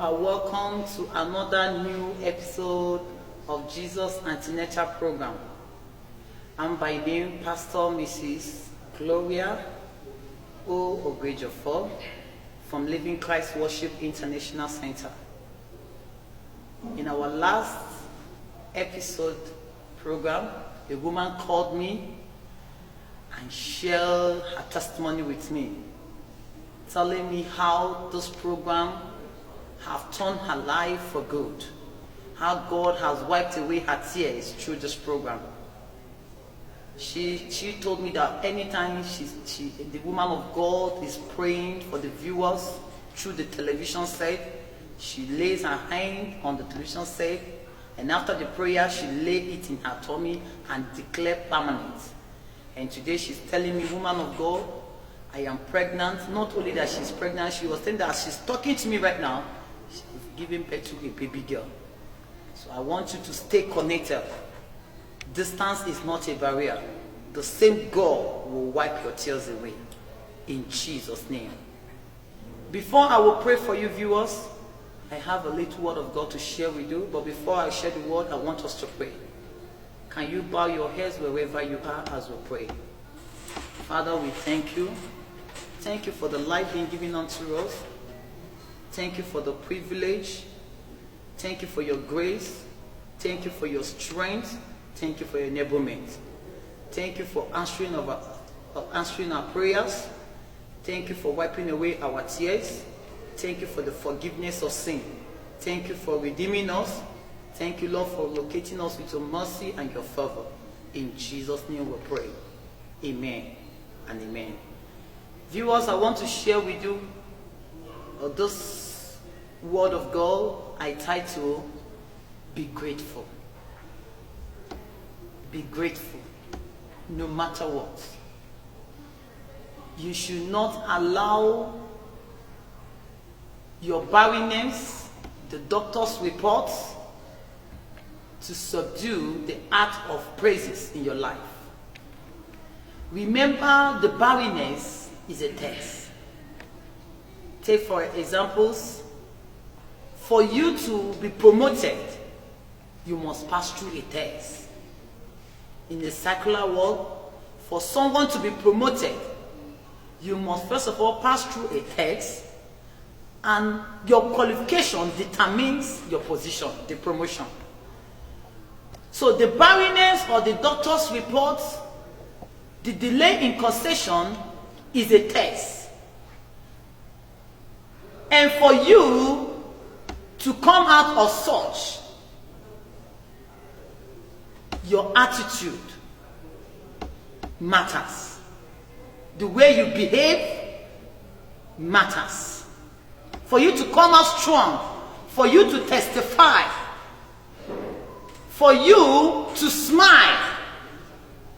are welcome to another new episode of Jesus Antenatal Program. I'm by name Pastor Mrs. Gloria O. Ogrejofor from Living Christ Worship International Center. In our last episode program, a woman called me and shared her testimony with me, telling me how this program have turned her life for good, how God has wiped away her tears through this program. She told me that anytime the woman of God is praying for the viewers through the television set, she lays her hand on the television set, and after the prayer, she lay it in her tummy and declare permanent. And today she's telling me, woman of God, I am pregnant. Not only that she's pregnant, she was saying that she's talking to me right now, she's giving birth to a baby girl. So I want you to stay connected. Distance is not a barrier. The same God will wipe your tears away. In Jesus' name. Before I will pray for you viewers, I have a little word of God to share with you. But before I share the word, I want us to pray. Can you bow your heads wherever you are as we pray? Father, we thank you. Thank you for the life being given unto us. Thank you for the privilege. Thank you for your grace. Thank you for your strength. Thank you for your enablement. Thank you for answering our prayers. Thank you for wiping away our tears. Thank you for the forgiveness of sin. Thank you for redeeming us. Thank you, Lord, for locating us with your mercy and your favor. In Jesus' name we pray. Amen and amen. Viewers, I want to share with you this word of God I title, Be Grateful. Be grateful no matter what. You should not allow your barrenness, the doctor's reports, to subdue the art of praises in your life. Remember, the barrenness is a test. Take for examples, for you to be promoted, you must pass through a test. In the secular world, for someone to be promoted, you must first of all pass through a test, and your qualification determines your position, the promotion. So the barrenness or the doctor's report, the delay in concession is a test. And for you to come out of such, your attitude matters. The way you behave matters. For you to come out strong, for you to testify, for you to smile,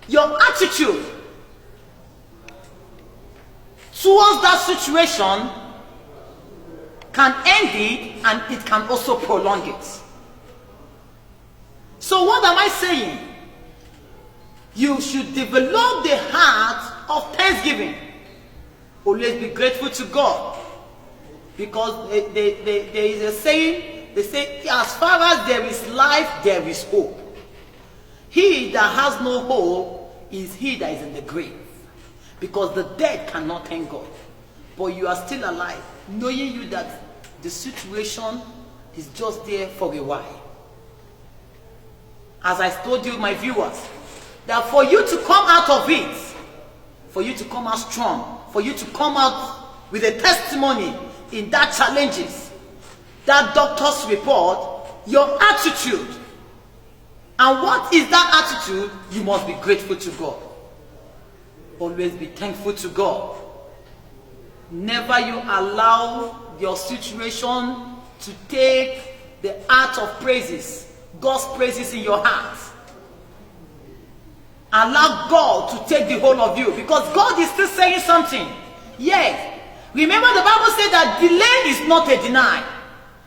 your attitude towards that situation can end it, and it can also prolong it. So what am I saying? You should develop the heart of thanksgiving. Always be grateful to God. Because there is a saying, they say, as far as there is life, there is hope. He that has no hope is he that is in the grave. Because the dead cannot thank God. But you are still alive, knowing you that the situation is just there for a while. As I told you, my viewers, that for you to come out of it, for you to come out strong, for you to come out with a testimony in that challenges, that doctor's report, your attitude. And what is that attitude? You must be grateful to God. Always be thankful to God. Never you allow your situation to take the art of praises, God's praises in your heart. Allow God to take the whole of you, because God is still saying something. Yes. Remember, the Bible said that delay is not a deny.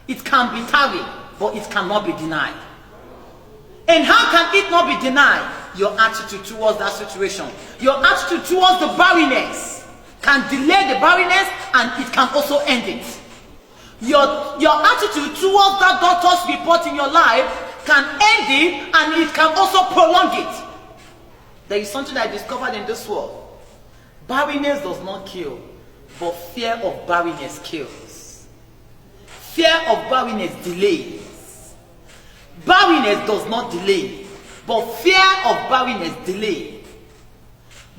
It can be tarried, but it cannot be denied. And how can it not be denied? Your attitude towards that situation. Your attitude towards the barrenness can delay the barrenness, and it can also end it. Your attitude towards that doctor's report in your life can end it, and it can also prolong it. There is something I discovered in this world. Barrenness does not kill, but fear of barrenness kills. Fear of barrenness delays. Barrenness does not delay, but fear of barrenness delays.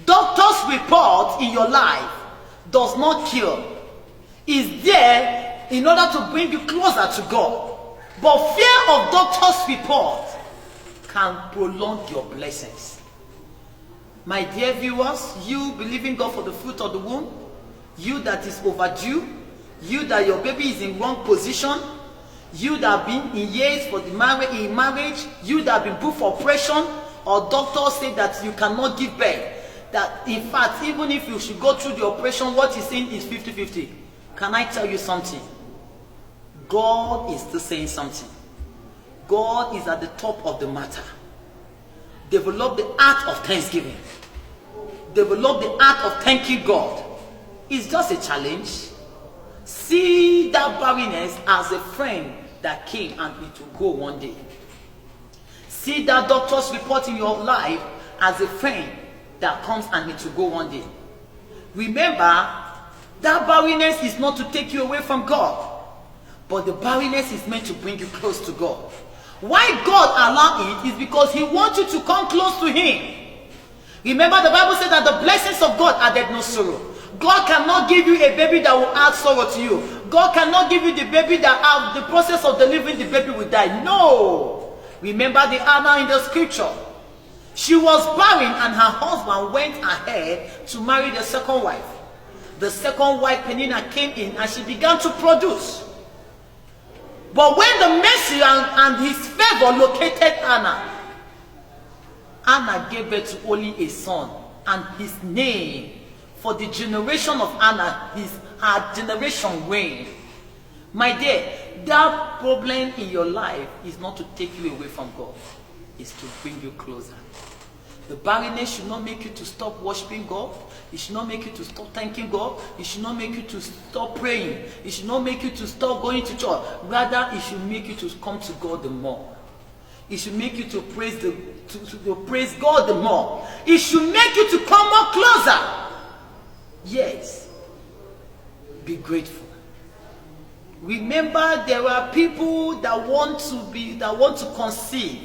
Doctor's report in your life does not kill. It's there in order to bring you closer to God. But fear of doctor's report can prolong your blessings. My dear viewers, you believing God for the fruit of the womb, you that is overdue, you that your baby is in wrong position, you that have been in years for the marriage, you that have been put for operation, or doctors say that you cannot give birth, that in fact, even if you should go through the operation, what he's saying is 50-50. Can I tell you something? God is still saying something. God is at the top of the matter. Develop the art of thanksgiving. Develop the art of thanking God. It's just a challenge. See that barrenness as a friend that came and it will go one day. See that doctor's report in your life as a friend that comes and it will go one day. Remember, that barrenness is not to take you away from God, but the barrenness is meant to bring you close to God. Why God allow it is because he wants you to come close to him. Remember, the Bible said that the blessings of God added no sorrow. God cannot give you a baby that will add sorrow to you. God cannot give you the baby that the process of delivering the baby will die. No. Remember the Anna in the scripture. She was barren and her husband went ahead to marry the second wife. The second wife, Penina, came in and she began to produce. But when the mercy and his favor located Anna, Anna gave birth to only a son, and his name for the generation of Anna, her generation reigned. My dear, that problem in your life is not to take you away from God, it's to bring you closer. The barrenness should not make you to stop worshiping God. It should not make you to stop thanking God. It should not make you to stop praying. It should not make you to stop going to church. Rather, it should make you to come to God the more. It should make you to praise praise God the more. It should make you to come more closer. Yes. Be grateful. Remember, there are people that want to conceive,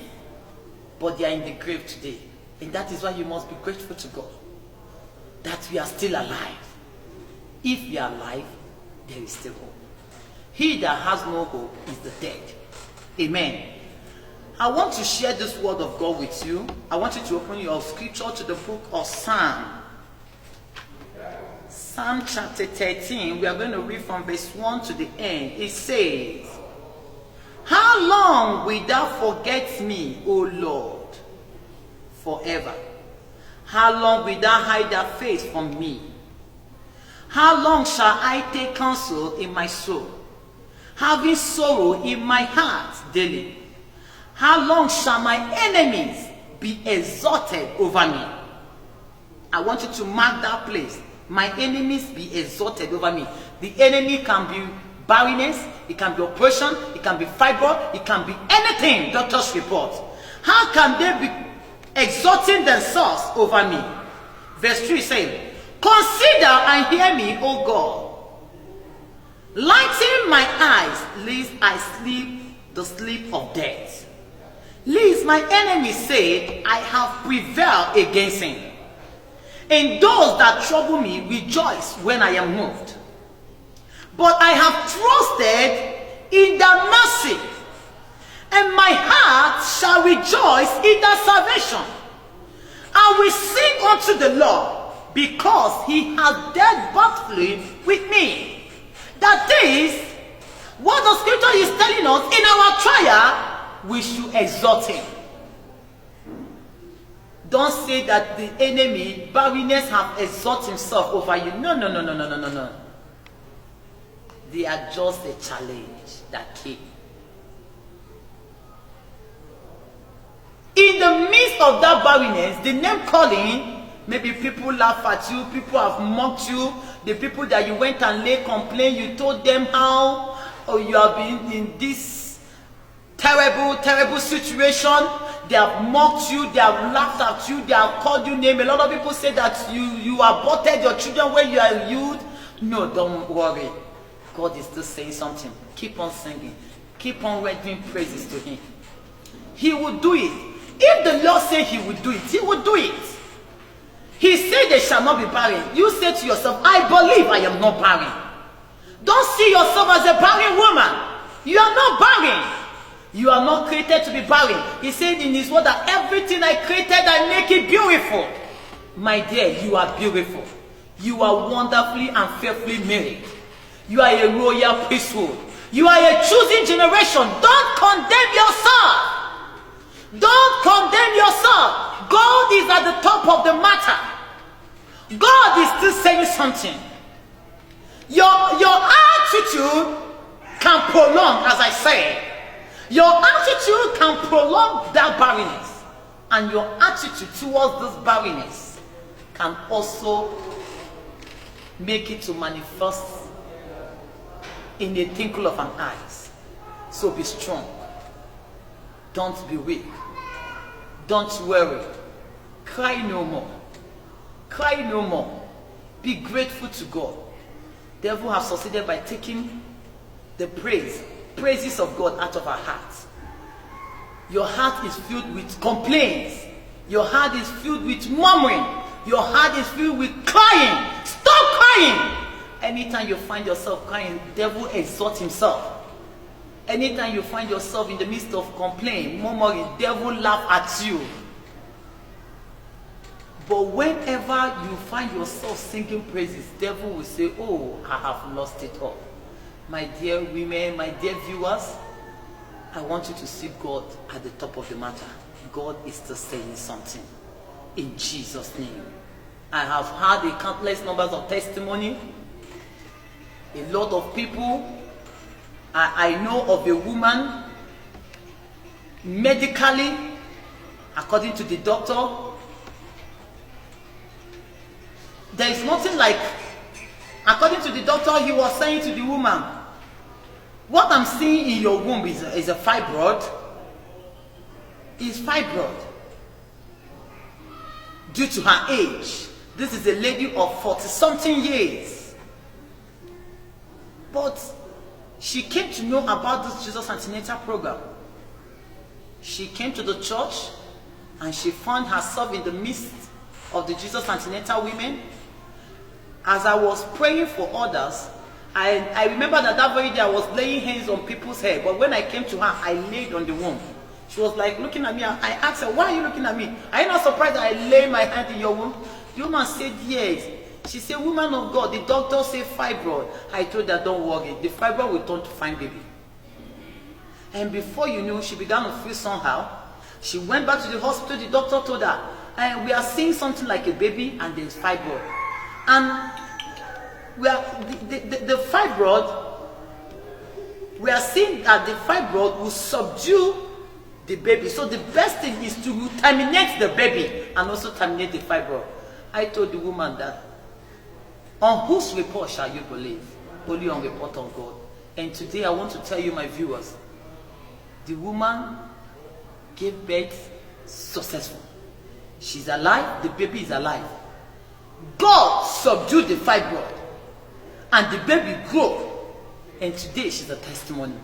but they are in the grave today. And that is why you must be grateful to God that we are still alive. If we are alive, there is still hope. He that has no hope is the dead. Amen. I want to share this word of God with you. I want you to open your scripture to the book of Psalm. Psalm chapter 13. We are going to read from verse 1 to the end. It says, "How long wilt thou forget me, O Lord? Forever. How long wilt thou hide thy face from me? How long shall I take counsel in my soul, having sorrow in my heart daily? How long shall my enemies be exalted over me?" I want you to mark that place. My enemies be exalted over me. The enemy can be barrenness, it can be oppression, it can be fibroid, it can be anything, doctor's report. How can they be exalting themselves over me? Verse 3 says, "Consider and hear me, O God. Lighten my eyes, lest I sleep the sleep of death. Lest my enemies say, I have prevailed against him. And those that trouble me rejoice when I am moved. But I have trusted in thy mercy, and my heart shall rejoice in thy salvation. I will sing unto the Lord, because he has dealt bountifully with me." That is what the scripture is telling us. In our trial, we should exalt him. Don't say that the enemy, barrenness, have exalted himself over you. No, no, no, no, no, no, no, no. They are just a challenge that came. In the midst of that barrenness, the name calling, maybe people laugh at you, people have mocked you, the people that you went and lay complain, you told them how or you have been in this terrible situation. They have mocked you, they have laughed at you, they have called you name. A lot of people say that you aborted your children when you are youth. No, don't worry. God is still saying something. Keep on singing. Keep on rendering praises to him. He will do it. If the Lord said he will do it, he will do it. He said they shall not be barren. You say to yourself, I believe I am not barren. Don't see yourself as a barren woman. You are not barren. You are not created to be barren. He said in his word that everything I created, I make it beautiful. My dear, you are beautiful. You are wonderfully and fearfully made. You are a royal priesthood. You are a choosing generation. Don't condemn yourself. Don't condemn yourself. God is at the top of the matter. God is still saying something. Your attitude can prolong, as I say. Your attitude can prolong that barrenness. And your attitude towards this barrenness can also make it to manifest in a twinkle of an eye. So be strong. Don't be weak. Don't worry. Cry no more. Cry no more. Be grateful to God. The devil has succeeded by taking the praises of God out of our hearts. Your heart is filled with complaints. Your heart is filled with murmuring. Your heart is filled with crying. Stop crying. Anytime you find yourself crying, the devil exalts himself. Anytime you find yourself in the midst of complaint, murmuring, the devil laughs at you. But whenever you find yourself singing praises, the devil will say, oh, I have lost it all. My dear women, my dear viewers, I want you to see God at the top of the matter. God is still saying something. In Jesus' name. I have had a countless numbers of testimony. A lot of people. I know of a woman, medically, according to the doctor, there is nothing like, according to the doctor, he was saying to the woman, what I'm seeing in your womb is a fibroid. Is fibroid. Due to her age. This is a lady of 40-something years. But she came to know about this Jesus Antenatal program. She came to the church and she found herself in the midst of the Jesus Antenatal women. As I was praying for others, I remember that very day I was laying hands on people's head. But when I came to her, I laid on the womb. She was like looking at me. I asked her, why are you looking at me? Are you not surprised that I lay my hand in your womb? The woman said, yes. She said, woman of God, the doctor said fibroid. I told her, don't worry. The fibroid will turn to fine baby. And before you knew, she began to feel somehow. She went back to the hospital. The doctor told her, we are seeing something like a baby and there's fibroid. And we are, the fibroid, we are seeing that the fibroid will subdue the baby. So the best thing is to terminate the baby and also terminate the fibroid. I told the woman that, on whose report shall you believe? Only on report of God. And today I want to tell you, my viewers, the woman gave birth successful. She's alive, the baby is alive. God subdued the fibroid and the baby grew. And today she's a testimony.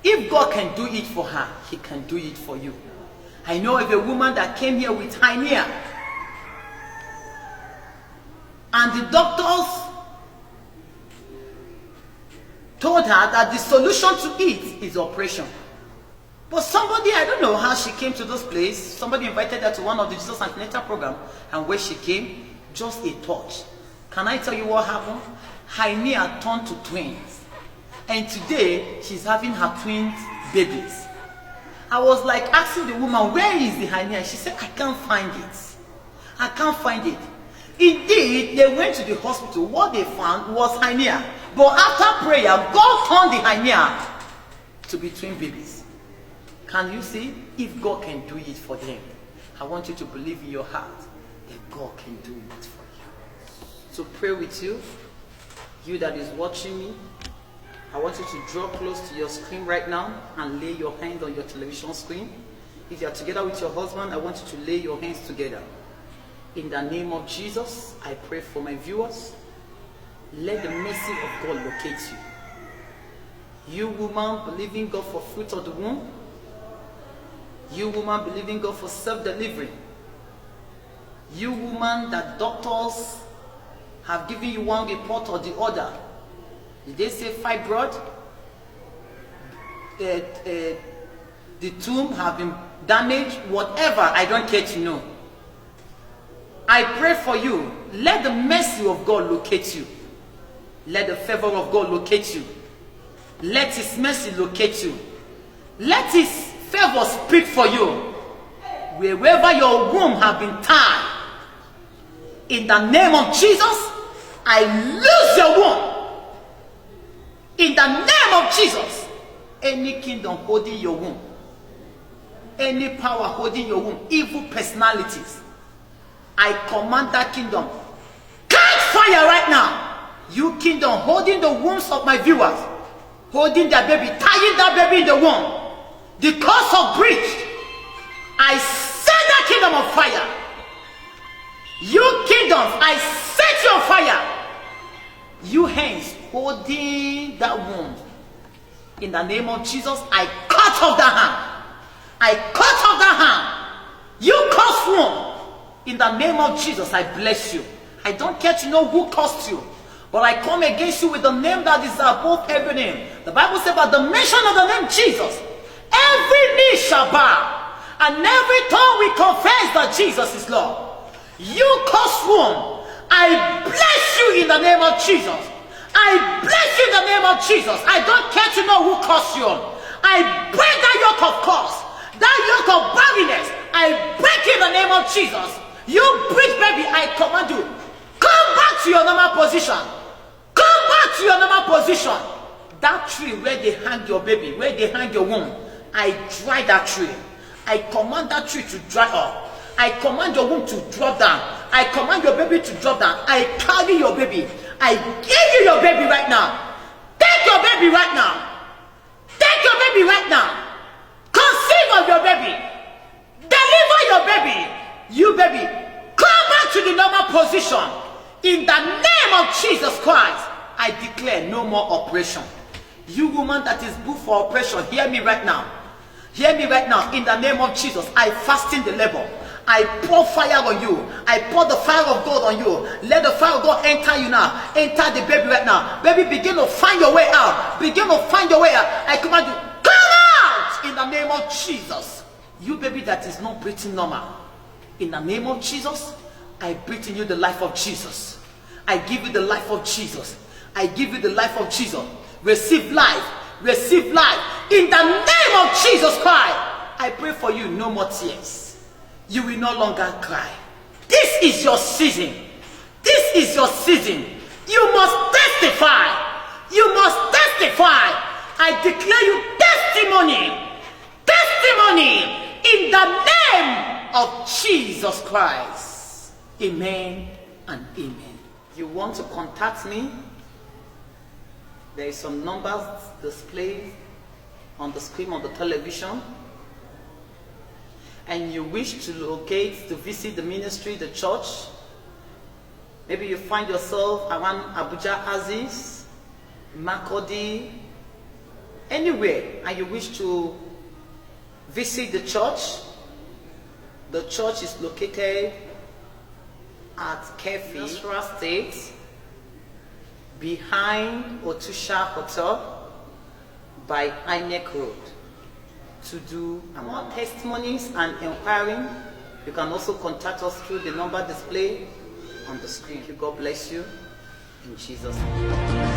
If God can do it for her, he can do it for you. I know of a woman that came here with hernia. And the doctors told her that the solution to it is operation. But somebody, I don't know how she came to this place. Somebody invited her to one of the Jesus Antenatal program. And when she came, just a touch. Can I tell you what happened? Hernia turned to twins. And today, she's having her twins babies. I was like asking the woman, where is the hernia? She said, I can't find it. I can't find it. Indeed, they went to the hospital. What they found was hernia. But after prayer, God turned the hernia to be twin babies. Can you see? If God can do it for them, I want you to believe in your heart that God can do it for you. So pray with you, you that is watching me, I want you to draw close to your screen right now and lay your hand on your television screen. If you are together with your husband, I want you to lay your hands together. In the name of Jesus, I pray for my viewers. Let the mercy of God locate you. You woman believing God for fruit of the womb. You woman believing God for self-delivery. You woman that doctors have given you one report or the other. Did they say fibroid? The tomb have been damaged, whatever, I don't care to know. I pray for you. Let the mercy of God locate you. Let the favor of God locate you. Let His mercy locate you. Let His favor speak for you. Wherever your womb have been tied, in the name of Jesus, I lose your womb. In the name of Jesus, any kingdom holding your womb, any power holding your womb, evil personalities, I command that kingdom, catch fire right now. You kingdom holding the wombs of my viewers, holding their baby, tying that baby in the womb, the cause of breach, I set that kingdom on fire. You kingdoms, I set you on fire. You hands holding that womb, in the name of Jesus, I cut off that hand. I cut off that hand. You cursed womb, in the name of Jesus, I bless you. I don't care to know who cursed you, but I come against you with the name that is above every name. The Bible says about the mention of the name Jesus, every knee shall bow, and every tongue will confess that Jesus is Lord. You cursed womb, I bless you in the name of Jesus. I bless you in the name of Jesus. I don't care to know who cursed you. I break that yoke of curse, that yoke of barrenness. I break in the name of Jesus. You breach baby, I command you, come back to your normal position. Come back to your normal position. That tree where they hang your baby, where they hang your womb, I dry that tree. I command that tree to dry up. I command your womb to drop down. I command your baby to drop down. I carry your baby. I give you your baby right now. Take your baby right now. Take your baby right now. Conceive of your baby. Deliver your baby. You baby, come back to the normal position. In the name of Jesus Christ, I declare no more operation. You woman that is booked for operation, hear me right now. Hear me right now. In the name of Jesus, I fasten the labor. I pour fire on you. I pour the fire of God on you. Let the fire of God enter you now. Enter the baby right now. Baby, begin to find your way out. Begin to find your way out. I command you, come out in the name of Jesus. You baby that is not breathing normal, in the name of Jesus, I breathe in you the life of Jesus. I give you the life of Jesus. I give you the life of Jesus. Receive life. Receive life. In the name of Jesus Christ, I pray for you, no more tears. You will no longer cry. This is your season. This is your season. You must testify. You must testify. I declare you testimony. Testimony in the name of Jesus Christ. Amen and amen. You want to contact me? There is some numbers displayed on the screen of the television. And you wish to locate, to visit the ministry, the church. Maybe you find yourself around Abuja, Aziz, Makurdi, anywhere, and you wish to visit the church. The church is located at Kefi, Nasarawa State, behind Otusha Hotel by INEC Road. To do more testimonies and inquiring, you can also contact us through the number displayed on the screen. God bless you in Jesus' name.